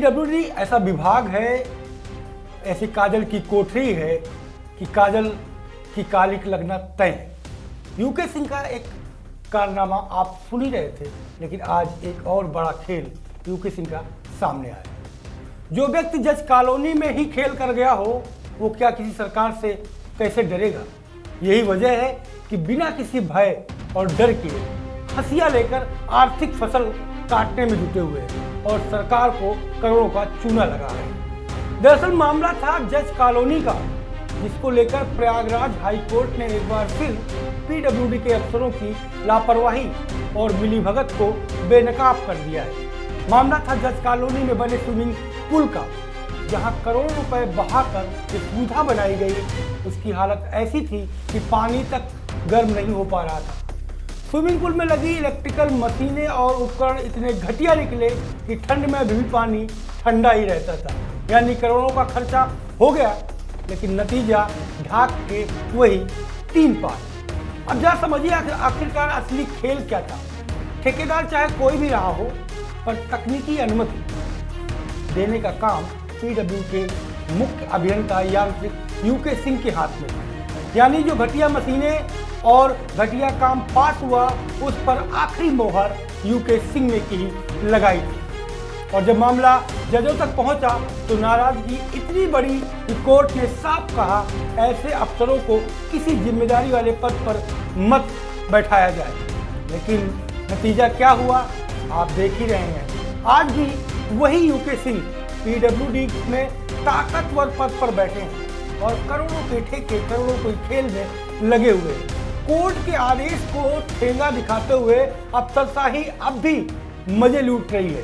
PWD ऐसा विभाग है, ऐसी काजल की कोठरी है कि काजल की कालिक लगना तय है। यूके सिंह का एक कारनामा आप सुन ही रहे थे, लेकिन आज एक और बड़ा खेल यूके सिंह का सामने आया। जो व्यक्ति जज कॉलोनी में ही खेल कर गया हो, वो क्या किसी सरकार से कैसे डरेगा। यही वजह है कि बिना किसी भय और डर के हंसिया लेकर आर्थिक फसल काटने में जुटे हुए हैं और सरकार को करोड़ों का चूना लगा है। दरअसल मामला था जज कॉलोनी का, जिसको लेकर प्रयागराज हाई कोर्ट ने एक बार फिर पीडब्ल्यूडी के अफसरों की लापरवाही और मिलीभगत को बेनकाब कर दिया है। मामला था जज कॉलोनी में बने स्विमिंग पूल का, जहां करोड़ों रुपए बहाकर जो सुविधा बनाई गई, उसकी हालत ऐसी थी कि पानी तक गर्म नहीं हो पा रहा था। स्विमिंग पूल में लगी इलेक्ट्रिकल मशीनें और उपकरण इतने घटिया निकले कि ठंड में भी पानी ठंडा ही रहता था। यानी करोड़ों का खर्चा हो गया, लेकिन नतीजा ढाक के वही 3 पार। अब जरा समझिए आखिरकार असली खेल क्या था। ठेकेदार चाहे कोई भी रहा हो, पर तकनीकी अनुमति देने का काम पीडब्ल्यू के मुख्य अभियंता यांत्रिक यूके सिंह के हाथ में था। यानी जो घटिया मशीनें और घटिया काम पास हुआ, उस पर आखिरी मोहर यूके सिंह ने की लगाई थी। और जब मामला जजों तक पहुंचा तो नाराजगी इतनी बड़ी कि कोर्ट ने साफ कहा, ऐसे अफसरों को किसी जिम्मेदारी वाले पद पर मत बैठाया जाए। लेकिन नतीजा क्या हुआ आप देख ही रहे हैं। आज भी वही यूके सिंह पीडब्ल्यूडी में ताकतवर पद पर बैठे हैं और करोड़ों के ठेके, करोड़ों के खेल में लगे हुए हैं। कोर्ट के आदेश को ठेंगा दिखाते हुए अफसरशाही अब भी मजे लूट रही है।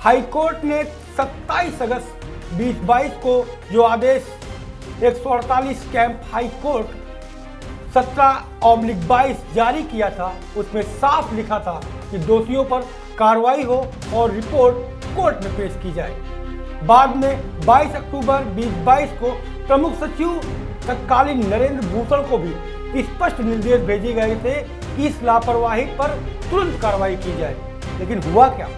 हाई कोर्ट ने 27 अगस्त 2022 को जो आदेश 148 कैंप हाई कोर्ट 17/22 जारी किया था, उसमें साफ लिखा था कि दोषियों पर कार्रवाई हो और रिपोर्ट कोर्ट में पेश की जाए। बाद में 22 अक्टूबर 2022 को प्रमुख सचिव तत्कालीन नरेंद्र भूषण को भी स्पष्ट निर्देश भेजे गए थे कि इस लापरवाही पर तुरंत कार्रवाई की जाए। लेकिन हुआ क्या?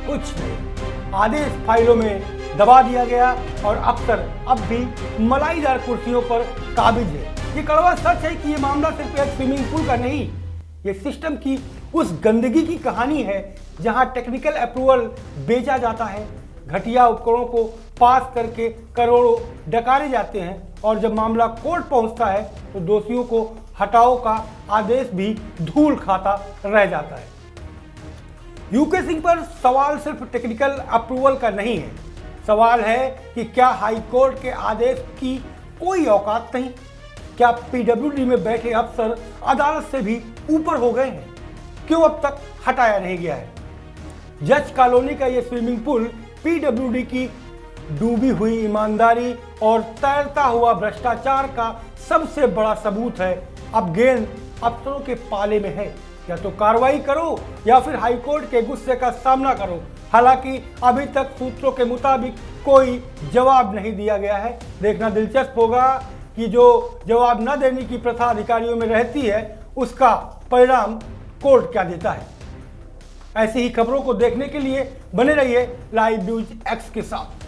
कुछ नहीं। आदेश फाइलों में दबा दिया गया और अफसर अब भी मलाईदार कुर्सियों पर काबिज है। ये कड़वा सच है कि ये मामला सिर्फ एक स्विमिंग पूल का नहीं, ये सिस्टम की उस गंदगी की कहानी है जहां टेक्निकल अप्रूवल बेचा जाता है, घटिया उपकरणों को पास करके करोड़ों डकारे जाते हैं और जब मामला कोर्ट पहुंचता है तो दोषियों को हटाओ का आदेश भी धूल खाता रह जाता है। यूके सिंह पर सवाल सिर्फ टेक्निकल अप्रूवल का नहीं है, सवाल है कि क्या हाई कोर्ट के आदेश की कोई औकात नहीं? क्या पीडब्ल्यूडी में बैठे अफसर अदालत से भी ऊपर हो गए हैं? क्यों अब तक हटाया नहीं गया है? जज कॉलोनी का ये स्विमिंग पूल पीडब्ल्यूडी की डूबी हुई ईमानदारी और तैरता हुआ भ्रष्टाचार का सबसे बड़ा सबूत है। अब गेंद अफसरों के पाले में है, या तो कार्रवाई करो या फिर हाईकोर्ट के गुस्से का सामना करो। हालांकि अभी तक सूत्रों के मुताबिक कोई जवाब नहीं दिया गया है। देखना दिलचस्प होगा कि जो जवाब न देने की प्रथा अधिकारियों में रहती है, उसका परिणाम कोर्ट क्या देता है। ऐसी ही खबरों को देखने के लिए बने रहिए लाइव न्यूज एक्स के साथ।